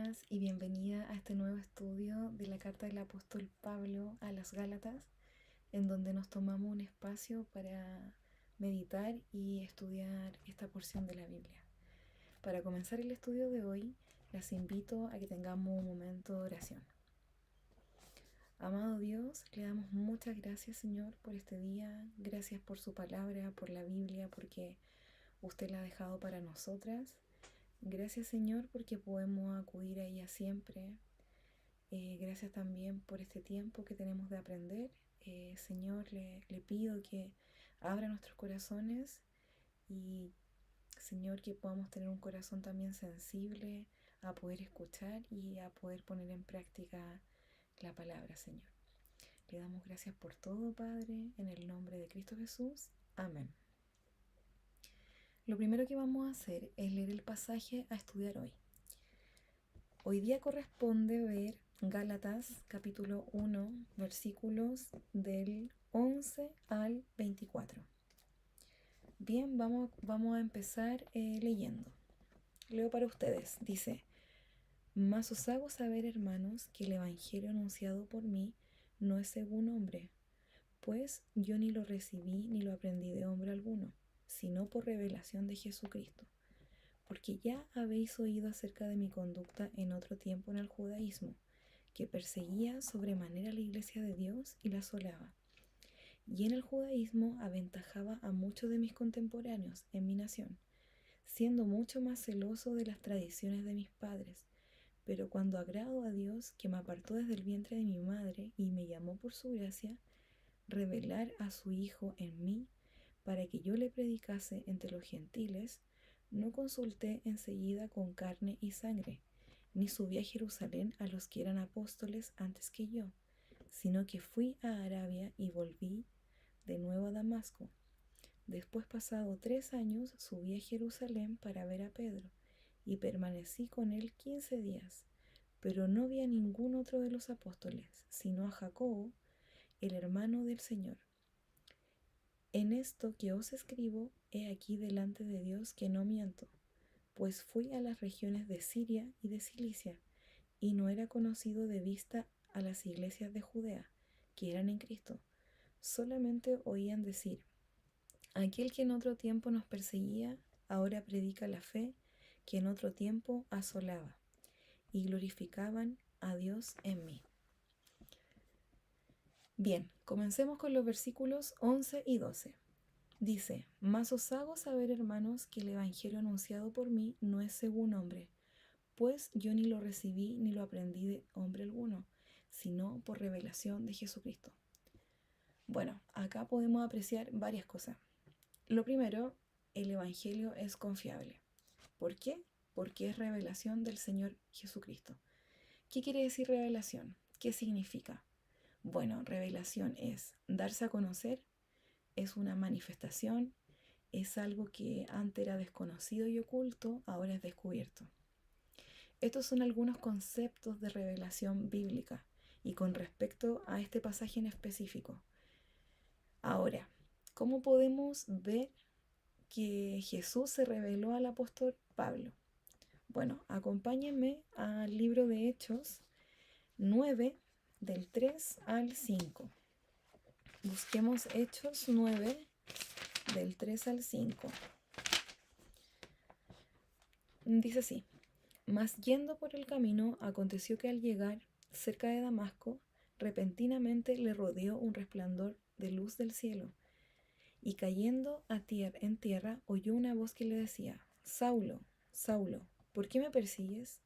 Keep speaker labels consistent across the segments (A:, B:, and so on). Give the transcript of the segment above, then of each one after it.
A: Bienvenidas y bienvenida a este nuevo estudio de la carta del apóstol Pablo a las Gálatas, en donde nos tomamos un espacio para meditar y estudiar esta porción de la Biblia. Para comenzar el estudio de hoy, las invito a que tengamos un momento de oración. Amado Dios, le damos muchas gracias, Señor, por este día. Gracias por su palabra, por la Biblia, porque usted la ha dejado para nosotras. Gracias, Señor, porque podemos acudir a ella siempre. Gracias también por este tiempo que tenemos de aprender. Señor, le pido que abra nuestros corazones y, Señor, que podamos tener un corazón también sensible a poder escuchar y a poder poner en práctica la palabra, Señor. Le damos gracias por todo, Padre, en el nombre de Cristo Jesús. Amén. Lo primero que vamos a hacer es leer el pasaje a estudiar hoy. Hoy día corresponde ver Gálatas capítulo 1, versículos del 11 al 24. Bien, vamos a empezar leyendo. Leo para ustedes. Dice: Mas os hago saber, hermanos, que el evangelio anunciado por mí no es según hombre, pues yo ni lo recibí ni lo aprendí de hombre alguno, sino por revelación de Jesucristo. Porque ya habéis oído acerca de mi conducta en otro tiempo en el judaísmo, que perseguía sobremanera la iglesia de Dios y la asolaba. Y en el judaísmo aventajaba a muchos de mis contemporáneos en mi nación, siendo mucho más celoso de las tradiciones de mis padres. Pero cuando agrado a Dios, que me apartó desde el vientre de mi madre y me llamó por su gracia, revelar a su Hijo en mí, para que yo le predicase entre los gentiles, no consulté enseguida con carne y sangre, ni subí a Jerusalén a los que eran apóstoles antes que yo, sino que fui a Arabia y volví de nuevo a Damasco. Después, pasado 3 años, subí a Jerusalén para ver a Pedro, y permanecí con él 15 días, pero no vi a ningún otro de los apóstoles, sino a Jacobo, el hermano del Señor. En esto que os escribo, he aquí delante de Dios que no miento, pues fui a las regiones de Siria y de Cilicia, y no era conocido de vista a las iglesias de Judea, que eran en Cristo. Solamente oían decir: aquel que en otro tiempo nos perseguía, ahora predica la fe que en otro tiempo asolaba, y glorificaban a Dios en mí. Bien, comencemos con los versículos 11 y 12. Dice: Mas os hago saber, hermanos, que el evangelio anunciado por mí no es según hombre, pues yo ni lo recibí ni lo aprendí de hombre alguno, sino por revelación de Jesucristo. Bueno, acá podemos apreciar varias cosas. Lo primero, el evangelio es confiable. ¿Por qué? Porque es revelación del Señor Jesucristo. ¿Qué quiere decir revelación? ¿Qué significa? Bueno, revelación es darse a conocer, es una manifestación, es algo que antes era desconocido y oculto, ahora es descubierto. Estos son algunos conceptos de revelación bíblica y con respecto a este pasaje en específico. Ahora, ¿cómo podemos ver que Jesús se reveló al apóstol Pablo? Bueno, acompáñenme al libro de Hechos 9, del 3 al 5. Busquemos Hechos 9, del 3 al 5. Dice así: Mas yendo por el camino, aconteció que al llegar cerca de Damasco, repentinamente le rodeó un resplandor de luz del cielo, y cayendo en tierra, oyó una voz que le decía: Saulo, Saulo, ¿por qué me persigues?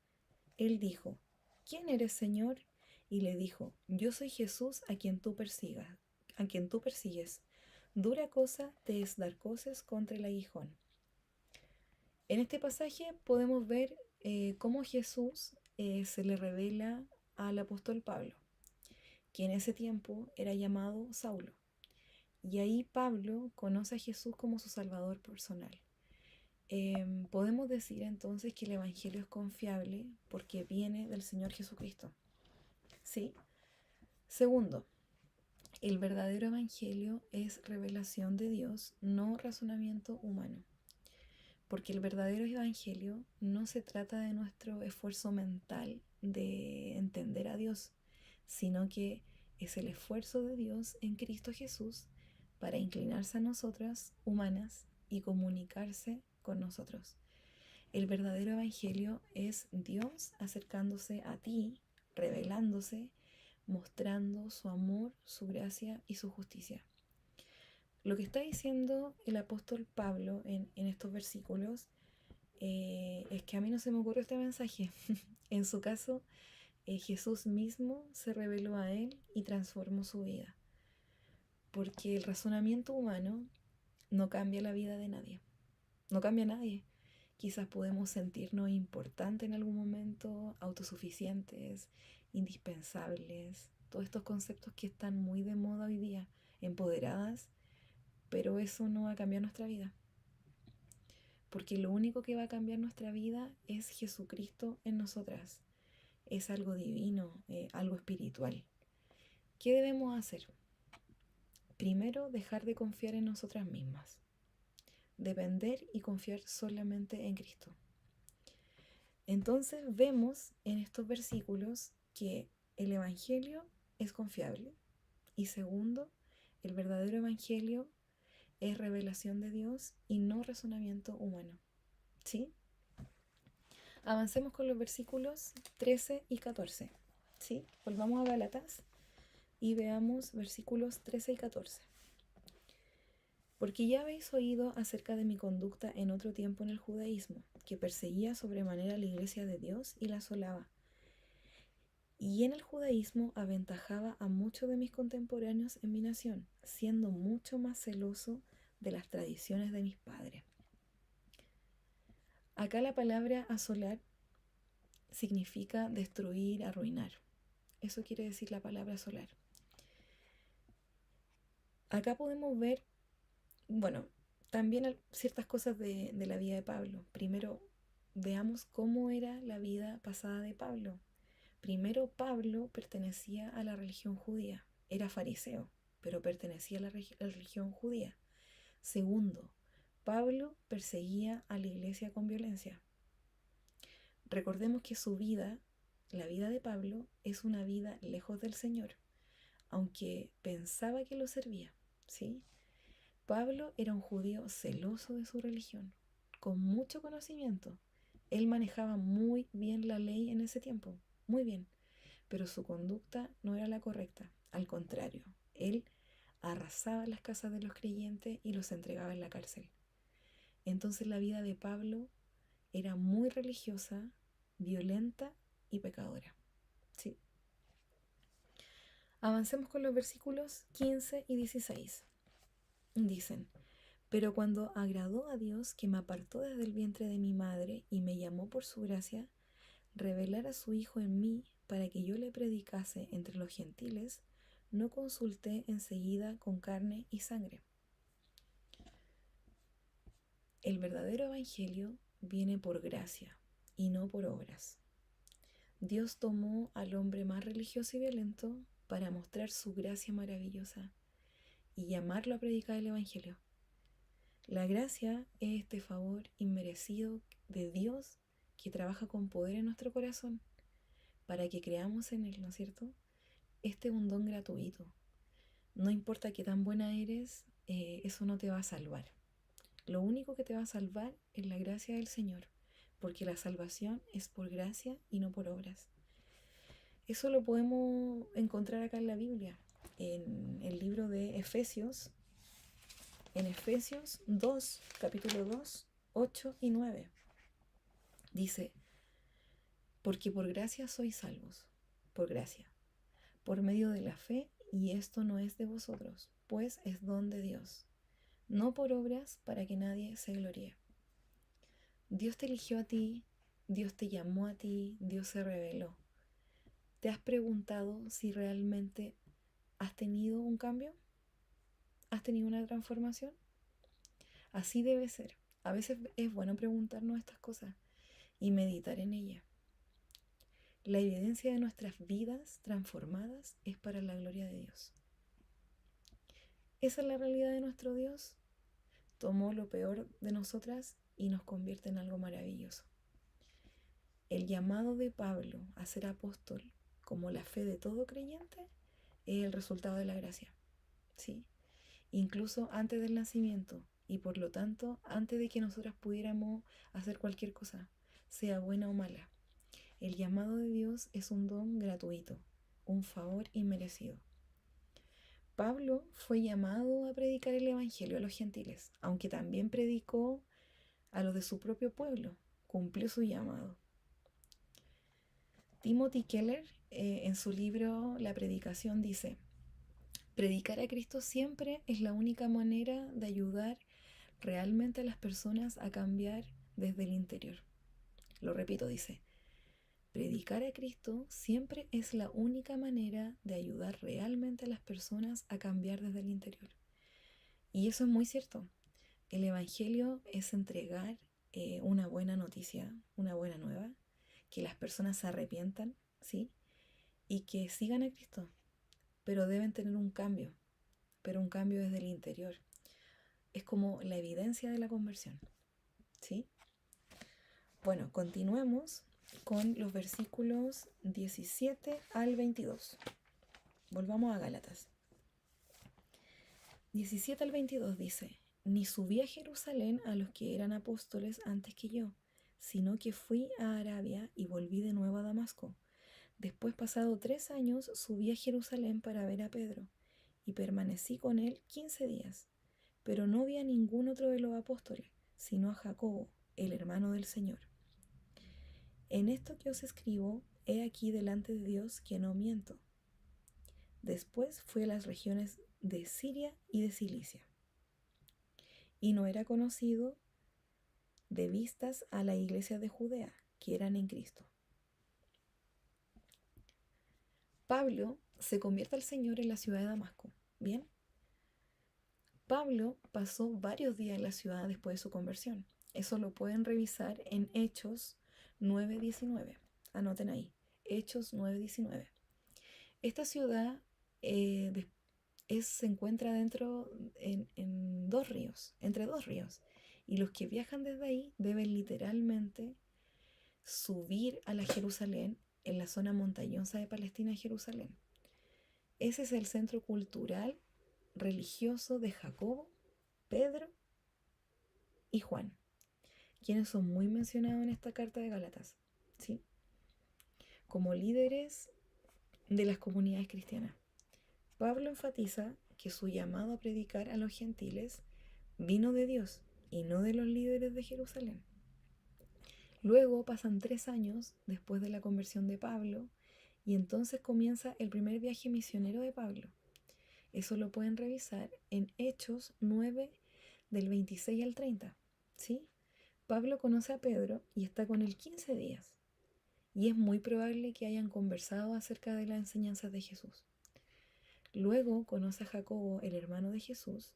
A: Él dijo: ¿Quién eres, Señor? Y le dijo: Yo soy Jesús a quien tú persigues. Dura cosa te es dar coces contra el aguijón. En este pasaje podemos ver cómo Jesús se le revela al apóstol Pablo, que en ese tiempo era llamado Saulo. Y ahí Pablo conoce a Jesús como su Salvador personal. Podemos decir entonces que el Evangelio es confiable porque viene del Señor Jesucristo. ¿Sí? Segundo, el verdadero Evangelio es revelación de Dios, no razonamiento humano. Porque el verdadero evangelio no se trata de nuestro esfuerzo mental de entender a Dios, sino que es el esfuerzo de Dios en Cristo Jesús para inclinarse a nosotras, humanas, y comunicarse con nosotros. El verdadero evangelio es Dios acercándose a ti, revelándose, mostrando su amor, su gracia y su justicia. Lo que está diciendo el apóstol Pablo en estos versículos es que a mí no se me ocurrió este mensaje. En su caso, Jesús mismo se reveló a él y transformó su vida. Porque el razonamiento humano no cambia la vida de nadie. No cambia a nadie. Quizás podemos sentirnos importantes en algún momento, autosuficientes, indispensables, todos estos conceptos que están muy de moda hoy día, empoderadas, pero eso no va a cambiar nuestra vida. Porque lo único que va a cambiar nuestra vida es Jesucristo en nosotras. Es algo divino, algo espiritual. ¿Qué debemos hacer? Primero, dejar de confiar en nosotras mismas. Depender y confiar solamente en Cristo. Entonces vemos en estos versículos que el Evangelio es confiable. Y segundo, el verdadero Evangelio es revelación de Dios y no razonamiento humano. ¿Sí? Avancemos con los versículos 13 y 14. ¿Sí? Volvamos a Gálatas y veamos versículos 13 y 14. Porque ya habéis oído acerca de mi conducta en otro tiempo en el judaísmo, que perseguía sobremanera la iglesia de Dios y la asolaba. Y en el judaísmo aventajaba a muchos de mis contemporáneos en mi nación, siendo mucho más celoso de las tradiciones de mis padres. Acá la palabra asolar significa destruir, arruinar. Eso quiere decir la palabra asolar. Acá podemos ver, bueno, también ciertas cosas de la vida de Pablo. Primero, veamos cómo era la vida pasada de Pablo. Primero, Pablo pertenecía a la religión judía. Era fariseo, pero pertenecía a la religión judía. Segundo, Pablo perseguía a la iglesia con violencia. Recordemos que su vida, la vida de Pablo, es una vida lejos del Señor, aunque pensaba que lo servía, ¿sí? Pablo era un judío celoso de su religión, con mucho conocimiento. Él manejaba muy bien la ley en ese tiempo, muy bien, pero su conducta no era la correcta. Al contrario, él arrasaba las casas de los creyentes y los entregaba en la cárcel. Entonces la vida de Pablo era muy religiosa, violenta y pecadora. ¿Sí? Avancemos con los versículos 15 y 16. Dicen: pero cuando agradó a Dios, que me apartó desde el vientre de mi madre y me llamó por su gracia, revelar a su Hijo en mí para que yo le predicase entre los gentiles, no consulté enseguida con carne y sangre. El verdadero evangelio viene por gracia y no por obras. Dios tomó al hombre más religioso y violento para mostrar su gracia maravillosa y llamarlo a predicar el evangelio. La gracia es este favor inmerecido de Dios que trabaja con poder en nuestro corazón para que creamos en Él, ¿no es cierto? Este es un don gratuito. No importa qué tan buena eres, eso no te va a salvar. Lo único que te va a salvar es la gracia del Señor, porque la salvación es por gracia y no por obras. Eso lo podemos encontrar acá en la Biblia, en el libro de Efesios, en Efesios 2, capítulo 2, 8 y 9. Dice: porque por gracia sois salvos, por gracia, por medio de la fe, y esto no es de vosotros, pues es don de Dios, no por obras para que nadie se gloríe. Dios te eligió a ti, Dios te llamó a ti, Dios se reveló. ¿Te has preguntado si realmente has tenido un cambio? ¿Has tenido una transformación? Así debe ser. A veces es bueno preguntarnos estas cosas y meditar en ellas. La evidencia de nuestras vidas transformadas es para la gloria de Dios. Esa es la realidad de nuestro Dios. Tomó lo peor de nosotras y nos convierte en algo maravilloso. El llamado de Pablo a ser apóstol, como la fe de todo creyente, es el resultado de la gracia, ¿sí? Incluso antes del nacimiento, y por lo tanto antes de que nosotras pudiéramos hacer cualquier cosa, sea buena o mala. El llamado de Dios es un don gratuito, un favor inmerecido. Pablo fue llamado a predicar el Evangelio a los gentiles, aunque también predicó a los de su propio pueblo, cumplió su llamado. Timothy Keller, en su libro La Predicación, dice: predicar a Cristo siempre es la única manera de ayudar realmente a las personas a cambiar desde el interior. Lo repito, dice: predicar a Cristo siempre es la única manera de ayudar realmente a las personas a cambiar desde el interior. Y eso es muy cierto. El Evangelio es entregar una buena noticia, una buena nueva, que las personas se arrepientan, ¿sí? Y que sigan a Cristo, pero deben tener un cambio, pero un cambio desde el interior. Es como la evidencia de la conversión, ¿sí? Bueno, continuemos con los versículos 17 al 22. Volvamos a Gálatas. 17 al 22 dice: ni subí a Jerusalén a los que eran apóstoles antes que yo, sino que fui a Arabia y volví de nuevo a Damasco. Después, pasado 3 años, subí a Jerusalén para ver a Pedro, y permanecí con él 15 días. Pero no vi a ningún otro de los apóstoles, sino a Jacobo, el hermano del Señor. En esto que os escribo, he aquí delante de Dios que no miento. Después fui a las regiones de Siria y de Cilicia, y no era conocido de vistas a la iglesia de Judea, que eran en Cristo. Pablo se convierte al Señor en la ciudad de Damasco. Bien, Pablo pasó varios días en la ciudad después de su conversión. Eso lo pueden revisar en Hechos 9:19. Anoten ahí, Hechos 9:19. Esta ciudad se encuentra en 2 ríos, entre 2 ríos. Y los que viajan desde ahí deben literalmente subir a la Jerusalén, en la zona montañosa de Palestina, Jerusalén. Ese es el centro cultural religioso de Jacobo, Pedro y Juan, quienes son muy mencionados en esta carta de Gálatas, ¿sí? Como líderes de las comunidades cristianas. Pablo enfatiza que su llamado a predicar a los gentiles vino de Dios y no de los líderes de Jerusalén. Luego pasan 3 años después de la conversión de Pablo y entonces comienza el primer viaje misionero de Pablo. Eso lo pueden revisar en Hechos 9 del 26 al 30, ¿sí? Pablo conoce a Pedro y está con él 15 días. Y es muy probable que hayan conversado acerca de las enseñanzas de Jesús. Luego conoce a Jacobo, el hermano de Jesús.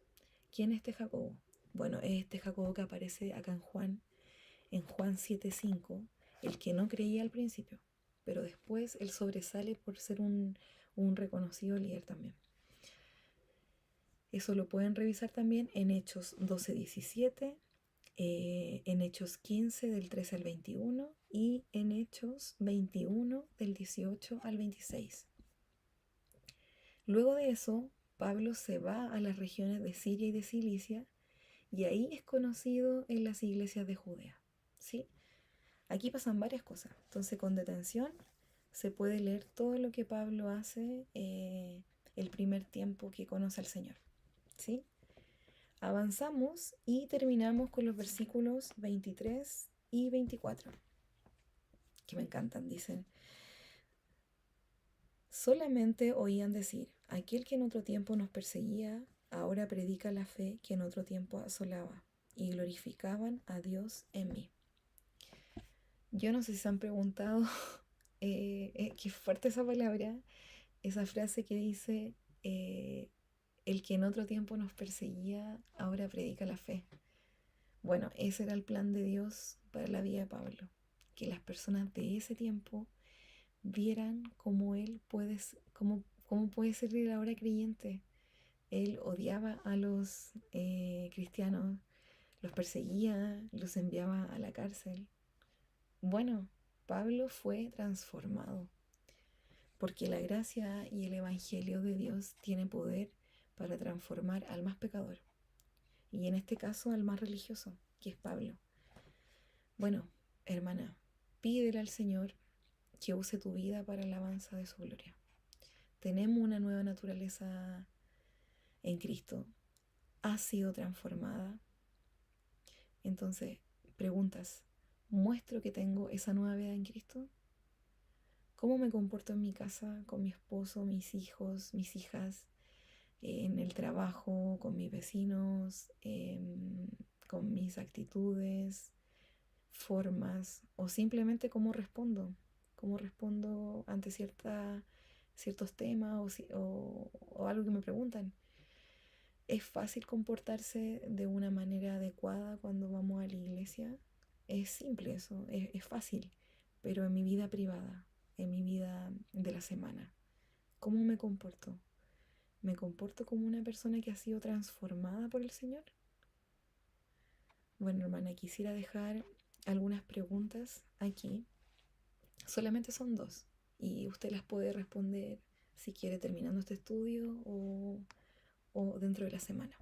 A: ¿Quién es este Jacobo? Bueno, es este Jacobo que aparece acá en Juan 7:5, el que no creía al principio, pero después él sobresale por ser un reconocido líder también. Eso lo pueden revisar también en Hechos 12:17, en Hechos 15 del 13 al 21 y en Hechos 21 del 18 al 26. Luego de eso, Pablo se va a las regiones de Siria y de Cilicia y ahí es conocido en las iglesias de Judea, ¿sí? Aquí pasan varias cosas. Entonces, con detención se puede leer todo lo que Pablo hace el primer tiempo que conoce al Señor, ¿sí? Avanzamos y terminamos con los versículos 23 y 24, que me encantan. Dicen: solamente oían decir, aquel que en otro tiempo nos perseguía, ahora predica la fe que en otro tiempo asolaba, y glorificaban a Dios en mí. Yo no sé si se han preguntado, qué fuerte esa palabra, esa frase que dice, el que en otro tiempo nos perseguía, ahora predica la fe. Bueno, ese era el plan de Dios para la vida de Pablo, que las personas de ese tiempo vieran cómo él cómo puede ser el ahora creyente. Él odiaba a los cristianos, los perseguía, los enviaba a la cárcel. Bueno, Pablo fue transformado, porque la gracia y el Evangelio de Dios tiene poder para transformar al más pecador, y en este caso al más religioso, que es Pablo. Bueno, hermana, pídele al Señor que use tu vida para la alabanza de su gloria. Tenemos una nueva naturaleza en Cristo, ha sido transformada. Entonces, preguntas, ¿muestro que tengo esa nueva vida en Cristo? ¿Cómo me comporto en mi casa, con mi esposo, mis hijos, mis hijas, en el trabajo, con mis vecinos, con mis actitudes, formas, o simplemente cómo respondo ante ciertos temas o algo que me preguntan? ¿Es fácil comportarse de una manera adecuada cuando vamos a la iglesia? Es simple eso, es fácil, pero en mi vida privada, en mi vida de la semana, ¿cómo me comporto? ¿Me comporto como una persona que ha sido transformada por el Señor? Bueno, hermana, quisiera dejar algunas preguntas aquí. Solamente son dos y usted las puede responder si quiere terminando este estudio o dentro de la semana.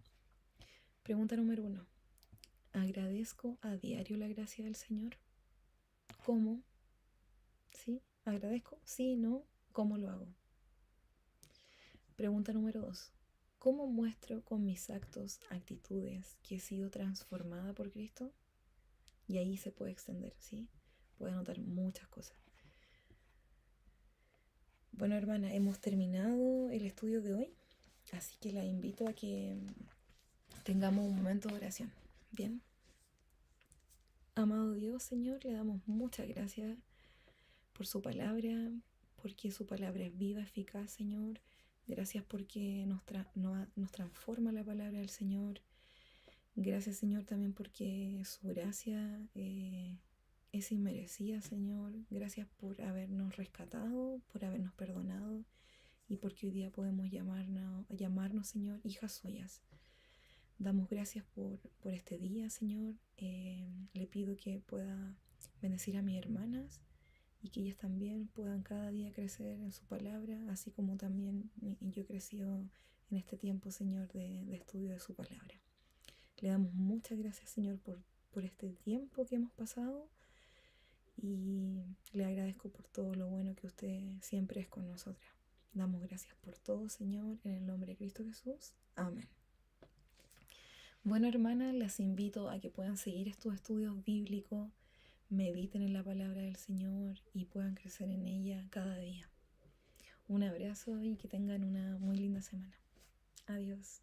A: Pregunta número 1. ¿Agradezco a diario la gracia del Señor? ¿Cómo? ¿Sí? ¿Agradezco? Sí, no. ¿Cómo lo hago? Pregunta número 2. ¿Cómo muestro con mis actos, actitudes, que he sido transformada por Cristo? Y ahí se puede extender, ¿sí? Puede anotar muchas cosas. Bueno, hermana, hemos terminado el estudio de hoy, así que la invito a que tengamos un momento de oración. Bien. Amado Dios, Señor, le damos muchas gracias por su palabra, porque su palabra es viva, eficaz, Señor. Gracias porque nos transforma la palabra del Señor. Gracias, Señor, también porque su gracia es inmerecida, Señor. Gracias por habernos rescatado, por habernos perdonado y porque hoy día podemos llamarnos, Señor, hijas suyas. Damos gracias por este día, Señor. Le pido que pueda bendecir a mis hermanas y que ellas también puedan cada día crecer en su palabra, así como también yo he crecido en este tiempo, Señor, de estudio de su palabra. Le damos muchas gracias, Señor, por este tiempo que hemos pasado y le agradezco por todo lo bueno que usted siempre es con nosotras. Damos gracias por todo, Señor, en el nombre de Cristo Jesús. Amén. Bueno, hermanas, las invito a que puedan seguir estos estudios bíblicos, mediten en la palabra del Señor y puedan crecer en ella cada día. Un abrazo y que tengan una muy linda semana. Adiós.